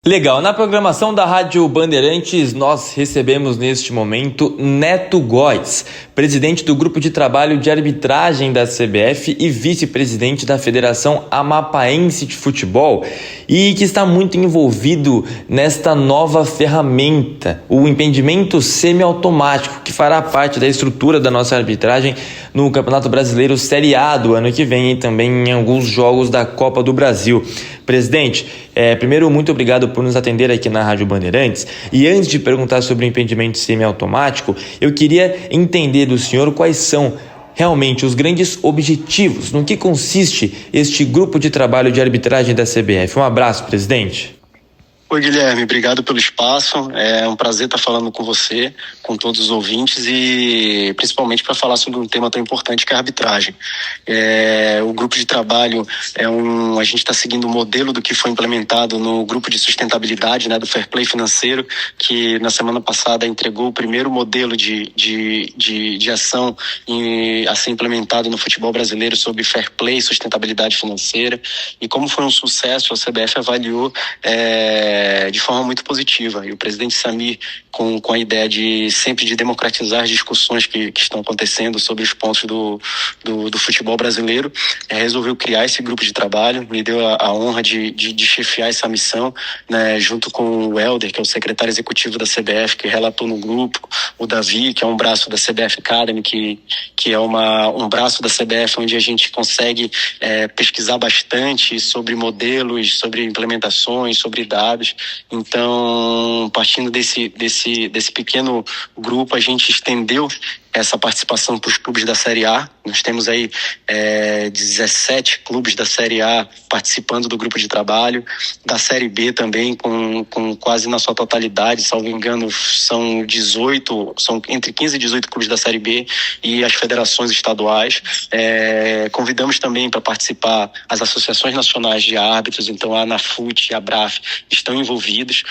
Legal, na programação da Rádio Bandeirantes nós recebemos neste momento Neto Góes, presidente do Grupo de Trabalho de Arbitragem da CBF e vice-presidente da Federação Amapaense de Futebol, e que está muito envolvido nesta nova ferramenta, o impedimento semiautomático, que fará parte da estrutura da nossa arbitragem no Campeonato Brasileiro Série A do ano que vem e também em alguns jogos da Copa do Brasil. Presidente, primeiro, muito obrigado por nos atender aqui na Rádio Bandeirantes. E antes de perguntar sobre o impedimento semiautomático, eu queria entender do senhor quais são realmente os grandes objetivos, no que consiste este grupo de trabalho de arbitragem da CBF. Um abraço, presidente. Oi, Guilherme, obrigado pelo espaço. É um prazer estar falando com você, com todos os ouvintes e principalmente para falar sobre um tema tão importante que é a arbitragem. O grupo de trabalho a gente está seguindo o modelo do que foi implementado no grupo de sustentabilidade, do Fair Play financeiro, que na semana passada entregou o primeiro modelo de ação a ser implementado no futebol brasileiro sobre Fair Play e sustentabilidade financeira. E como foi um sucesso, a CBF avaliou de forma muito positiva. E o presidente Samir, com a ideia de sempre de democratizar as discussões que estão acontecendo sobre os pontos do futebol brasileiro, resolveu criar esse grupo de trabalho, me deu a honra de chefiar essa missão, junto com o Helder, que é o secretário executivo da CBF, que relatou no grupo, o Davi, que é um braço da CBF Academy, que é um braço da CBF onde a gente consegue pesquisar bastante sobre modelos, sobre implementações, sobre dados. Então, partindo desse pequeno grupo, a gente estendeu essa participação para os clubes da Série A. Nós temos aí 17 clubes da Série A participando do grupo de trabalho, da Série B também, com quase na sua totalidade, salvo engano, são entre 15 e 18 clubes da Série B e as federações estaduais. Convidamos também para participar as associações nacionais de árbitros, então a ANAFUT e a BRAF estão envolvidos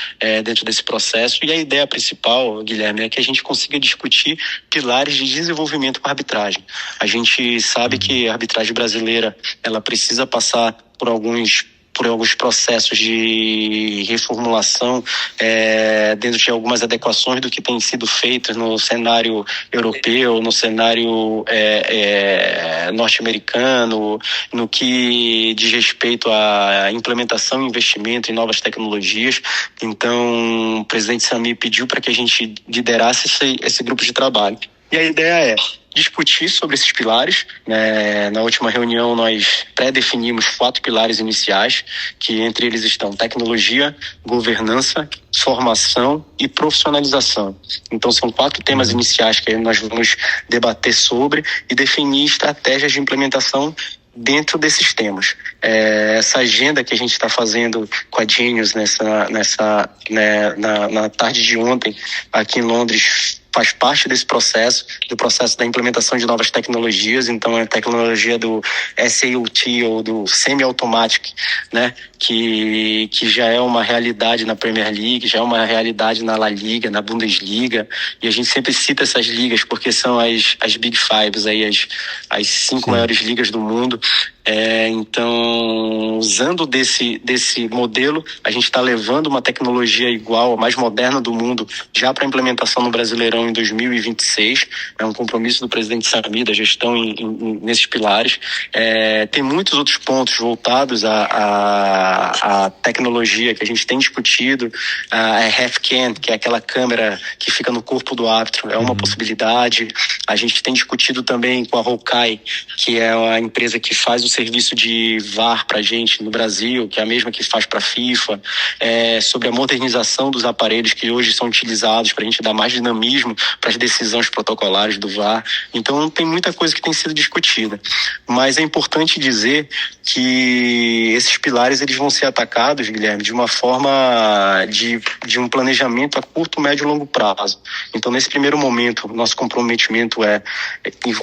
dentro desse processo, e a ideia principal, Guilherme, é que a gente consiga discutir pilares de desenvolvimento para a arbitragem. A gente sabe que a arbitragem brasileira ela precisa passar por alguns processos de reformulação dentro de algumas adequações do que tem sido feito no cenário europeu, no cenário norte-americano, no que diz respeito à implementação e investimento em novas tecnologias. Então, o presidente Samir pediu para que a gente liderasse esse grupo de trabalho. E a ideia é discutir sobre esses pilares. Na última reunião nós pré-definimos 4 pilares iniciais, que entre eles estão tecnologia, governança, formação e profissionalização. Então são 4 temas iniciais que nós vamos debater sobre e definir estratégias de implementação dentro desses temas. Essa agenda que a gente está fazendo com a Genius na tarde de ontem aqui em Londres faz parte desse processo, do processo da implementação de novas tecnologias. Então, a tecnologia do SAOT, ou do Semi-Automatic, que já é uma realidade na Premier League, já é uma realidade na La Liga, na Bundesliga, e a gente sempre cita essas ligas porque são as Big Fives, aí, as 5 maiores ligas do mundo. Então, usando desse modelo, a gente está levando uma tecnologia igual, a mais moderna do mundo, já para implementação no Brasileirão em 2026. É um compromisso do presidente Samir, da gestão nesses pilares. Tem muitos outros pontos voltados à tecnologia que a gente tem discutido. A HFCAM, que é aquela câmera que fica no corpo do árbitro, é uma possibilidade. A gente tem discutido também com a Hawkeye, que é a empresa que faz o serviço de VAR para a gente no Brasil, que é a mesma que faz para a FIFA, sobre a modernização dos aparelhos que hoje são utilizados para a gente dar mais dinamismo para as decisões protocolares do VAR. Então tem muita coisa que tem sido discutida, mas é importante dizer que esses pilares eles vão ser atacados, Guilherme, de uma forma de um planejamento a curto, médio e longo prazo. Então, nesse primeiro momento, nosso comprometimento é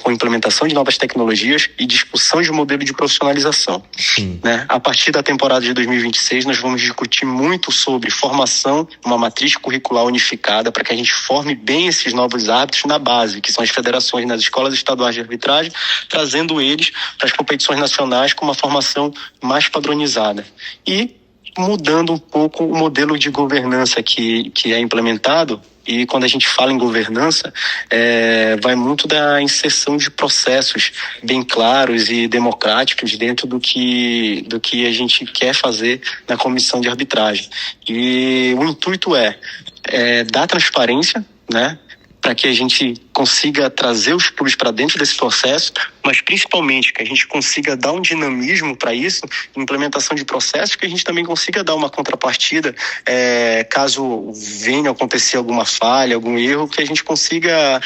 com a implementação de novas tecnologias e discussão de modelo de profissionalização. A partir da temporada de 2026, nós vamos discutir muito sobre formação, uma matriz curricular unificada para que a gente forme bem esses novos árbitros na base, que são as federações, nas escolas estaduais de arbitragem, trazendo eles para as competições nacionais com uma formação mais padronizada. E mudando um pouco o modelo de governança que é implementado. E quando a gente fala em governança, vai muito da inserção de processos bem claros e democráticos dentro do que a gente quer fazer na comissão de arbitragem. E o intuito é dar transparência, né, para que a gente consiga trazer os clubes para dentro desse processo, mas principalmente que a gente consiga dar um dinamismo para isso, implementação de processos, que a gente também consiga dar uma contrapartida, caso venha acontecer alguma falha, algum erro, que a gente consiga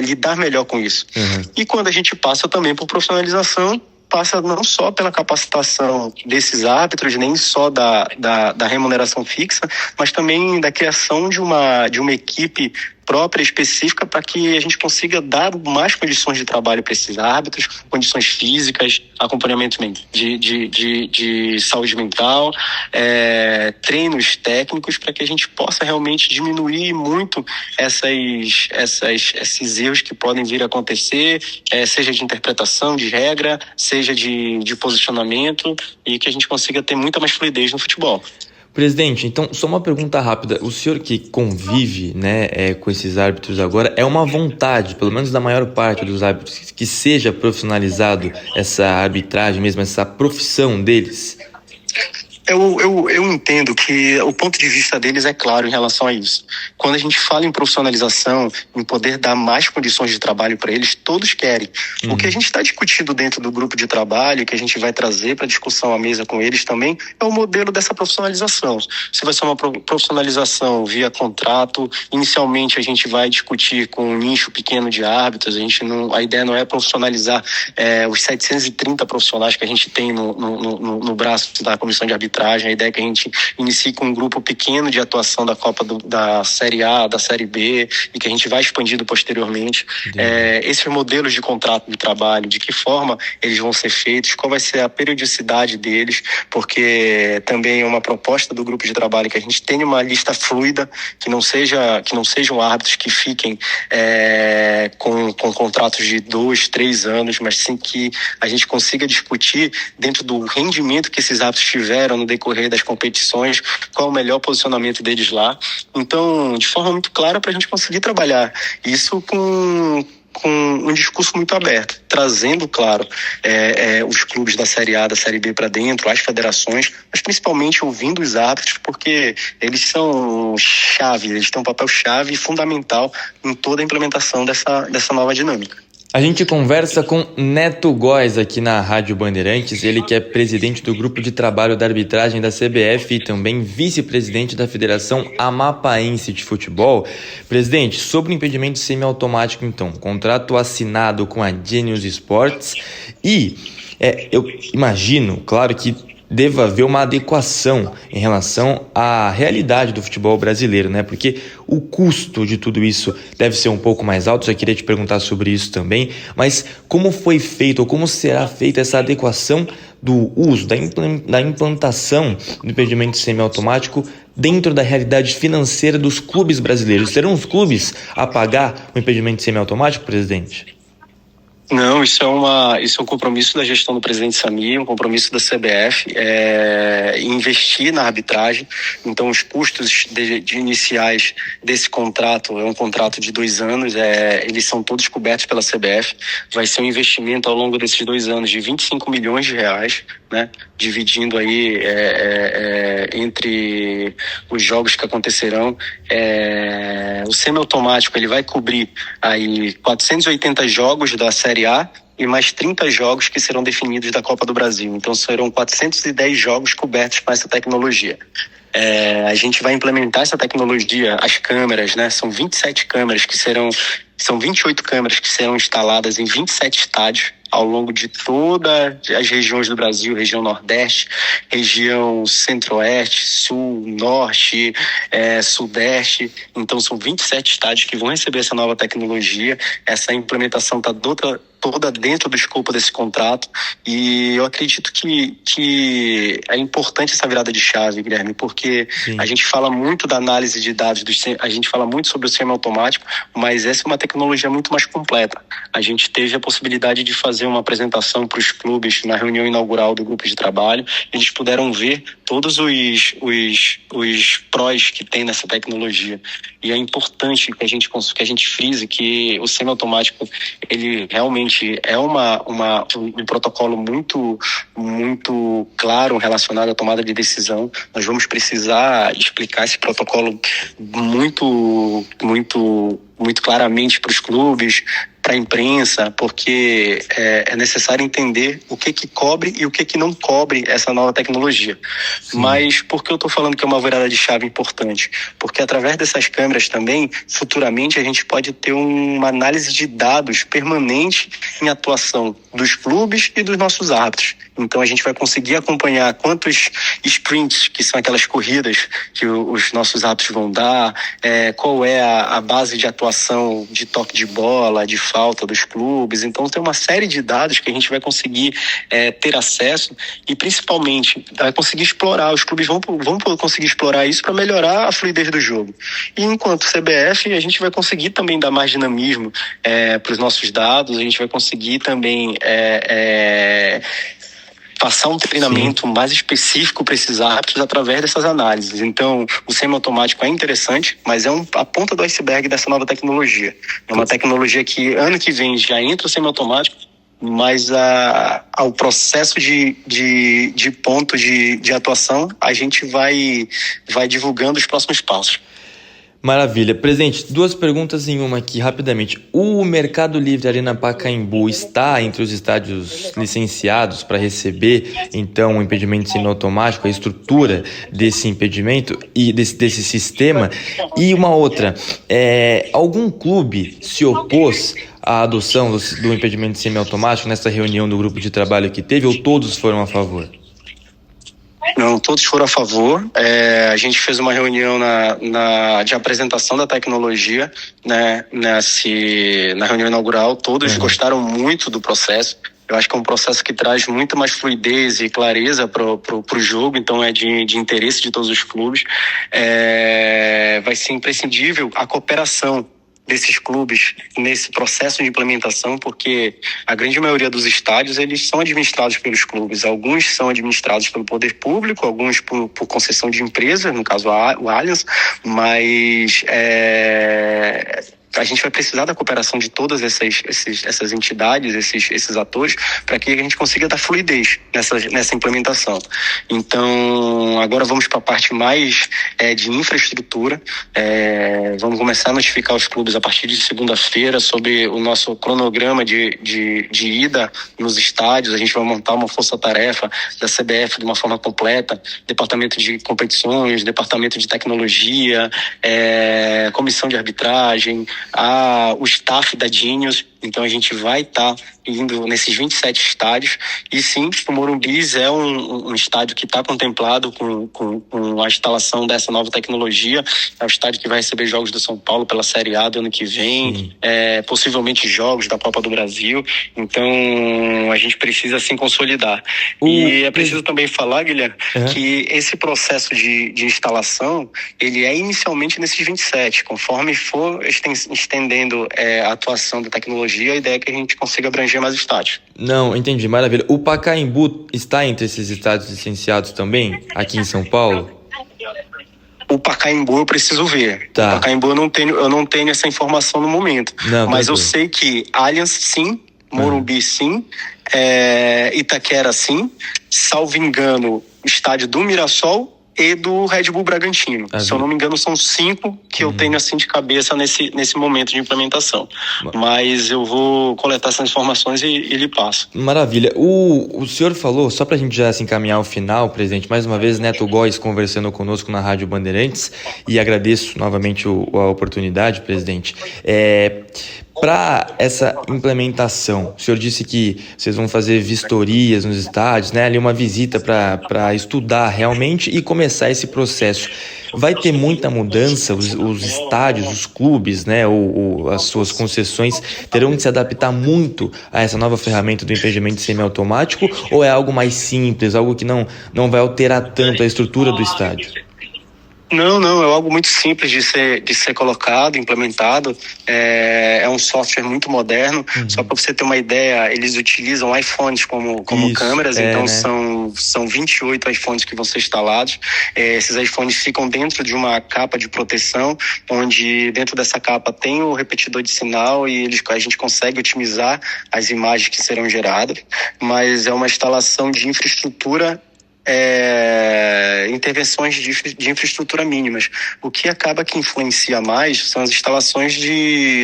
lidar melhor com isso. Uhum. E quando a gente passa também por profissionalização, passa não só pela capacitação desses árbitros, nem só da remuneração fixa, mas também da criação de uma equipe própria, específica, para que a gente consiga dar mais condições de trabalho para esses árbitros, condições físicas, acompanhamento de saúde mental, treinos técnicos, para que a gente possa realmente diminuir muito esses erros que podem vir a acontecer, seja de interpretação de regra, seja de posicionamento, e que a gente consiga ter muita mais fluidez no futebol. Presidente, então, só uma pergunta rápida. O senhor que convive, né, com esses árbitros agora, é uma vontade, pelo menos da maior parte dos árbitros, que seja profissionalizado essa arbitragem mesmo, essa profissão deles? Eu entendo que o ponto de vista deles é claro em relação a isso. Quando a gente fala em profissionalização, em poder dar mais condições de trabalho para eles, todos querem. O que a gente está discutindo dentro do grupo de trabalho, que a gente vai trazer para discussão à mesa com eles também, é o modelo dessa profissionalização. Se vai ser uma profissionalização via contrato, inicialmente a gente vai discutir com um nicho pequeno de árbitros, a ideia não é profissionalizar os 730 profissionais que a gente tem no braço da comissão de arbitragem. A ideia é que a gente inicie com um grupo pequeno de atuação da Copa da Série A, da Série B, e que a gente vai expandindo posteriormente. Esses modelos de contrato de trabalho, de que forma eles vão ser feitos, qual vai ser a periodicidade deles, porque também é uma proposta do grupo de trabalho que a gente tenha uma lista fluida, que não sejam árbitros que fiquem com contratos de 2, 3 anos, mas sim que a gente consiga discutir dentro do rendimento que esses árbitros tiveram no decorrer das competições, qual o melhor posicionamento deles lá. Então, de forma muito clara, para a gente conseguir trabalhar isso com um discurso muito aberto, trazendo, claro, os clubes da Série A, da Série B para dentro, as federações, mas principalmente ouvindo os árbitros, porque eles são chave, eles têm um papel chave e fundamental em toda a implementação dessa nova dinâmica. A gente conversa com Neto Góes aqui na Rádio Bandeirantes, ele que é presidente do Grupo de Trabalho da Arbitragem da CBF e também vice-presidente da Federação Amapaense de Futebol. Presidente, sobre o impedimento semiautomático, então, contrato assinado com a Genius Sports e eu imagino, claro, que deva haver uma adequação em relação à realidade do futebol brasileiro, né? Porque o custo de tudo isso deve ser um pouco mais alto, já queria te perguntar sobre isso também, mas como foi feito ou como será feita essa adequação do uso, da implantação do impedimento semiautomático dentro da realidade financeira dos clubes brasileiros? Serão os clubes a pagar o impedimento semiautomático, presidente? Não, isso é um compromisso da gestão do presidente Samir, um compromisso da CBF, investir na arbitragem. Então, os custos de iniciais desse contrato, é um contrato de 2 anos, eles são todos cobertos pela CBF. Vai ser um investimento ao longo desses 2 anos de 25 milhões de reais, né? Dividindo aí entre os jogos que acontecerão. O semiautomático, ele vai cobrir aí 480 jogos da Série A e mais 30 jogos que serão definidos da Copa do Brasil. Então serão 410 jogos cobertos com essa tecnologia. A gente vai implementar essa tecnologia, as câmeras, né? São 27 câmeras são 28 câmeras que serão instaladas em 27 estádios ao longo de todas as regiões do Brasil, região Nordeste, região Centro-Oeste, Sul, Norte, Sudeste. Então são 27 estádios que vão receber essa nova tecnologia. Essa implementação está toda dentro do escopo desse contrato, e eu acredito que é importante essa virada de chave, Guilherme, porque a gente fala muito da análise de dados, a gente fala muito sobre o semiautomático, mas essa é uma tecnologia muito mais completa. A gente teve a possibilidade de fazer uma apresentação para os clubes na reunião inaugural do grupo de trabalho. Eles puderam ver todos os prós que tem nessa tecnologia, e é importante que a gente frise que o semiautomático, ele realmente é um protocolo muito claro relacionado à tomada de decisão. Nós vamos precisar explicar esse protocolo muito claramente para os clubes, para a imprensa, porque é necessário entender o que cobre e o que não cobre essa nova tecnologia. Sim. Mas por que eu estou falando que é uma virada de chave importante? Porque através dessas câmeras também, futuramente, a gente pode ter uma análise de dados permanente em atuação dos clubes e dos nossos árbitros. Então a gente vai conseguir acompanhar quantos sprints, que são aquelas corridas que os nossos árbitros vão dar, qual é a base de atuação de toque de bola, de falta dos clubes. Então tem uma série de dados que a gente vai conseguir ter acesso, e principalmente vai conseguir explorar. Os clubes vão conseguir explorar isso para melhorar a fluidez do jogo. E enquanto CBF, a gente vai conseguir também dar mais dinamismo para os nossos dados. A gente vai conseguir também passar um treinamento mais específico para esses árbitros através dessas análises. Então, o semiautomático é interessante, mas é a ponta do iceberg dessa nova tecnologia. É uma tecnologia que ano que vem já entra o semiautomático, mas ao processo de ponto de atuação, a gente vai divulgando os próximos passos. Maravilha. Presidente, 2 perguntas em uma aqui, rapidamente. O Mercado Livre Arena Pacaembu está entre os estádios licenciados para receber, então, o impedimento semiautomático, a estrutura desse impedimento e desse sistema? E uma outra, algum clube se opôs à adoção do impedimento semiautomático nessa reunião do grupo de trabalho que teve, ou todos foram a favor? Não, todos foram a favor. A gente fez uma reunião de apresentação da tecnologia, né, na reunião inaugural. Todos gostaram muito do processo. Eu acho que é um processo que traz muito mais fluidez e clareza pro jogo, então é de interesse de todos os clubes. Vai ser imprescindível a cooperação desses clubes nesse processo de implementação, porque a grande maioria dos estádios, eles são administrados pelos clubes. Alguns são administrados pelo poder público, alguns por concessão de empresa, no caso o Allianz, mas a gente vai precisar da cooperação de todas essas entidades, esses atores, para que a gente consiga dar fluidez nessa implementação. Então, agora vamos para a parte mais de infraestrutura. Vamos começar a notificar os clubes a partir de segunda-feira sobre o nosso cronograma de ida nos estádios. A gente vai montar uma força-tarefa da CBF de uma forma completa, departamento de competições, departamento de tecnologia, comissão de arbitragem, o staff da Genius. Então a gente vai estar indo nesses 27 estádios, e sim, o Morumbi é um estádio que está contemplado com a instalação dessa nova tecnologia. É o estádio que vai receber jogos do São Paulo pela Série A do ano que vem, possivelmente jogos da Copa do Brasil. Então a gente precisa assim consolidar. E é preciso também falar, Guilherme, que esse processo de instalação, ele é inicialmente nesses 27. Conforme for estendendo a atuação da tecnologia, a ideia é que a gente consiga abranger mais estádios. Não, entendi, maravilha. O Pacaembu está entre esses estádios licenciados também, aqui em São Paulo? O Pacaembu eu preciso ver. Tá. O Pacaembu eu não tenho essa informação no momento. Não, mas eu sei que Allianz sim, Morumbi sim, Itaquera sim, salvo engano, o estádio do Mirassol e do Red Bull Bragantino. Se eu não me engano, são 5 que eu tenho assim de cabeça nesse momento de implementação. Mas eu vou coletar essas informações e lhe passo. Maravilha. O senhor falou, só para a gente já se encaminhar ao final, presidente, mais uma vez, Neto Góes conversando conosco na Rádio Bandeirantes, e agradeço novamente a oportunidade, presidente. Para essa implementação, o senhor disse que vocês vão fazer vistorias nos estádios, né? Ali uma visita para estudar realmente e começar esse processo. vai ter muita mudança, os estádios, os clubes, né, ou as suas concessões terão que se adaptar muito a essa nova ferramenta do impedimento semiautomático, ou é algo mais simples, algo que não vai alterar tanto a estrutura do estádio? Não, é algo muito simples de ser colocado, implementado. É um software muito moderno. Só para você ter uma ideia, eles utilizam iPhones como câmeras, então né? são 28 iPhones que vão ser instalados. Esses iPhones ficam dentro de uma capa de proteção, onde dentro dessa capa tem o repetidor de sinal e a gente consegue otimizar as imagens que serão geradas, mas é uma instalação de infraestrutura, intervenções de infraestrutura mínimas. O que acaba que influencia mais são as instalações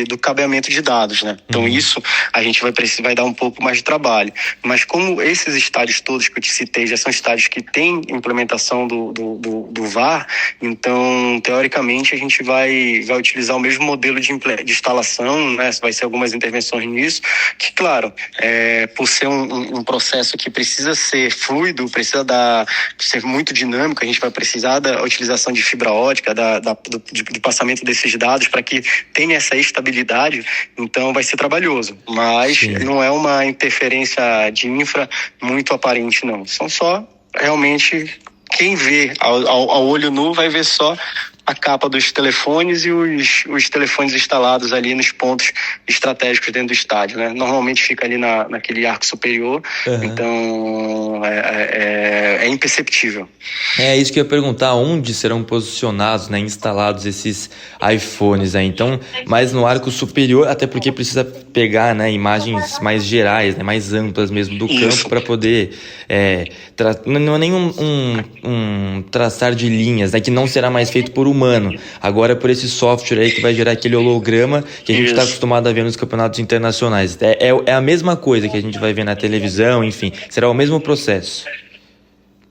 do cabeamento de dados, né? Então isso a gente vai dar um pouco mais de trabalho. Mas como esses estádios todos que eu te citei já são estádios que têm implementação do VAR, então teoricamente a gente vai utilizar o mesmo modelo de instalação, né? Vai ser algumas intervenções nisso, que claro, por ser um processo que precisa ser fluido, precisa ser muito dinâmico, a gente vai precisar da utilização de fibra ótica, do passamento desses dados para que tenha essa estabilidade, então vai ser trabalhoso, mas não é uma interferência de infra muito aparente, não. São só, realmente, quem vê ao olho nu vai ver só a capa dos telefones e os telefones instalados ali nos pontos estratégicos dentro do estádio, né? Normalmente fica ali naquele arco superior, então é imperceptível. É isso que eu ia perguntar, onde serão posicionados, né, instalados esses iPhones aí? Então, mais no arco superior, até porque precisa pegar, né, imagens mais gerais, né, mais amplas mesmo do campo para poder não é nem um traçar de linhas, né, que não será mais feito por humano, agora por esse software aí que vai gerar aquele holograma que a gente está acostumado a ver nos campeonatos internacionais. É a mesma coisa que a gente vai ver na televisão, enfim, será o mesmo processo.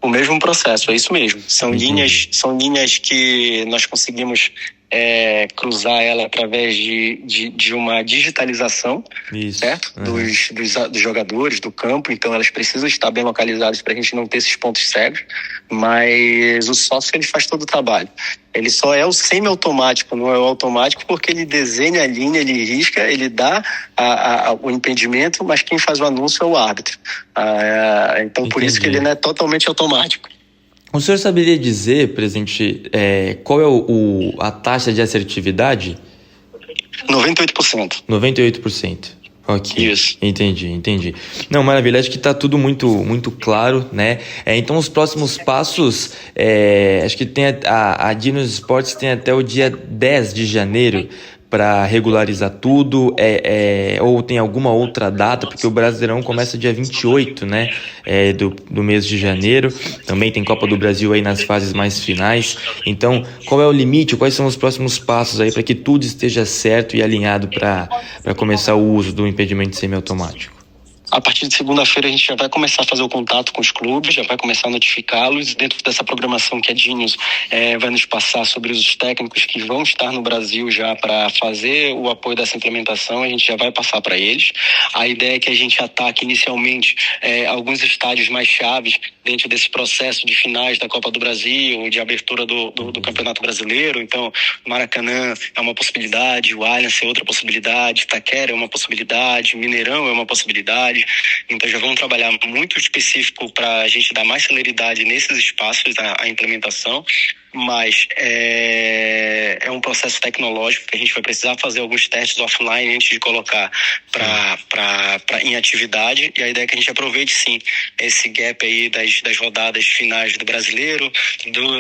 O mesmo processo, é isso mesmo. São linhas que nós conseguimos cruzar ela através de uma digitalização, certo? Dos jogadores, do campo, então elas precisam estar bem localizadas para a gente não ter esses pontos cegos, mas o software ele faz todo o trabalho. Ele só é o semi-automático, não é o automático, porque ele desenha a linha, ele risca, ele dá o impedimento, mas quem faz o anúncio é o árbitro. Então, por isso que ele não é totalmente automático. O senhor saberia dizer, presidente, qual é a taxa de assertividade? 98%. 98%. Ok. Isso. Entendi. Não, maravilha, acho que está tudo muito claro, né? Então os próximos passos, acho que tem a Dinos Sports tem até o dia 10 de janeiro para regularizar tudo, ou tem alguma outra data, porque o Brasileirão começa dia 28, né, do mês de janeiro, também tem Copa do Brasil aí nas fases mais finais, então qual é o limite, quais são os próximos passos aí para que tudo esteja certo e alinhado para começar o uso do impedimento semiautomático? A partir de segunda-feira a gente já vai começar a fazer o contato com os clubes, já vai começar a notificá-los. Dentro dessa programação que a Dinios vai nos passar sobre os técnicos que vão estar no Brasil já para fazer o apoio dessa implementação, a gente já vai passar para eles. A ideia é que a gente ataque inicialmente alguns estádios mais chaves dentro desse processo de finais da Copa do Brasil, de abertura do Campeonato Brasileiro. Então, Maracanã é uma possibilidade, o Allianz é outra possibilidade, Itaquera é uma possibilidade, Mineirão é uma possibilidade. Então já vamos trabalhar muito específico para a gente dar mais celeridade nesses espaços, a implementação, mas é um processo tecnológico que a gente vai precisar fazer alguns testes offline antes de colocar em atividade, e a ideia é que a gente aproveite sim esse gap aí das rodadas finais do Brasileiro,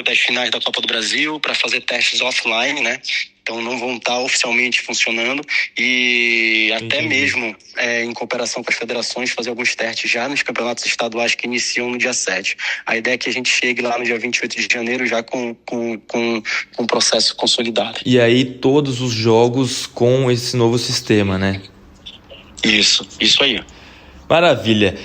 das finais da Copa do Brasil, para fazer testes offline, né? Então não vão estar oficialmente funcionando e até mesmo em cooperação com as federações fazer alguns testes já nos campeonatos estaduais que iniciam no dia 7. A ideia é que a gente chegue lá no dia 28 de janeiro já com o processo consolidado. E aí todos os jogos com esse novo sistema, né? Isso aí. Maravilha.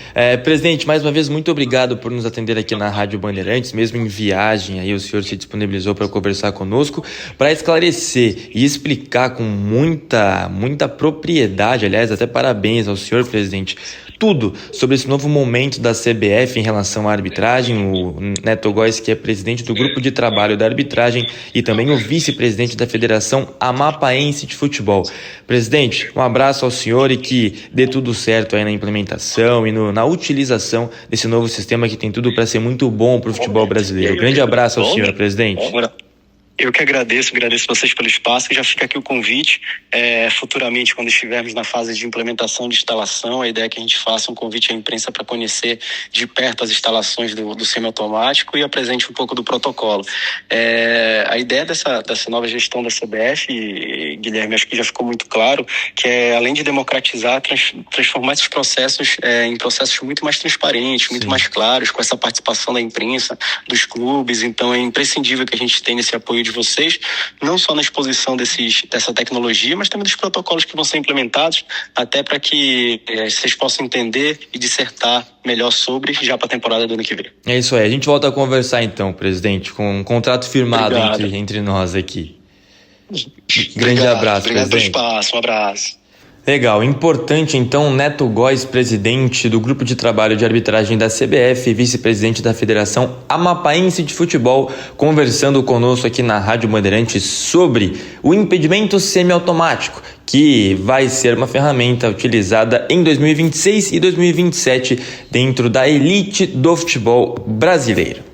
Presidente, mais uma vez, muito obrigado por nos atender aqui na Rádio Bandeirantes, mesmo em viagem, aí o senhor se disponibilizou para conversar conosco, para esclarecer e explicar com muita propriedade, aliás, até parabéns ao senhor, presidente, tudo sobre esse novo momento da CBF em relação à arbitragem. O Neto Góes, que é presidente do grupo de trabalho da arbitragem e também o vice-presidente da Federação Amapaense de Futebol. Presidente, um abraço ao senhor e que dê tudo certo aí na implementação e na utilização desse novo sistema que tem tudo para ser muito bom para o futebol brasileiro. Grande abraço ao senhor, presidente. Eu que agradeço vocês pelo espaço, e já fica aqui o convite, futuramente, quando estivermos na fase de implementação de instalação, a ideia é que a gente faça um convite à imprensa para conhecer de perto as instalações do semiautomático e apresente um pouco do protocolo. A ideia dessa nova gestão da CBF, Guilherme, acho que já ficou muito claro, que é, além de democratizar, transformar esses processos em processos muito mais transparentes, muito mais claros, com essa participação da imprensa, dos clubes. Então é imprescindível que a gente tenha esse apoio de vocês, não só na exposição dessa tecnologia, mas também dos protocolos que vão ser implementados, até para que vocês possam entender e dissertar melhor sobre, já para a temporada do ano que vem. É isso aí, a gente volta a conversar então, presidente, com um contrato firmado entre nós aqui. Grande abraço, obrigado presidente. Pelo espaço, um abraço. Legal, importante então, Neto Góes, presidente do Grupo de Trabalho de Arbitragem da CBF e vice-presidente da Federação Amapaense de Futebol, conversando conosco aqui na Rádio Bandeirantes sobre o impedimento semiautomático, que vai ser uma ferramenta utilizada em 2026 e 2027 dentro da elite do futebol brasileiro.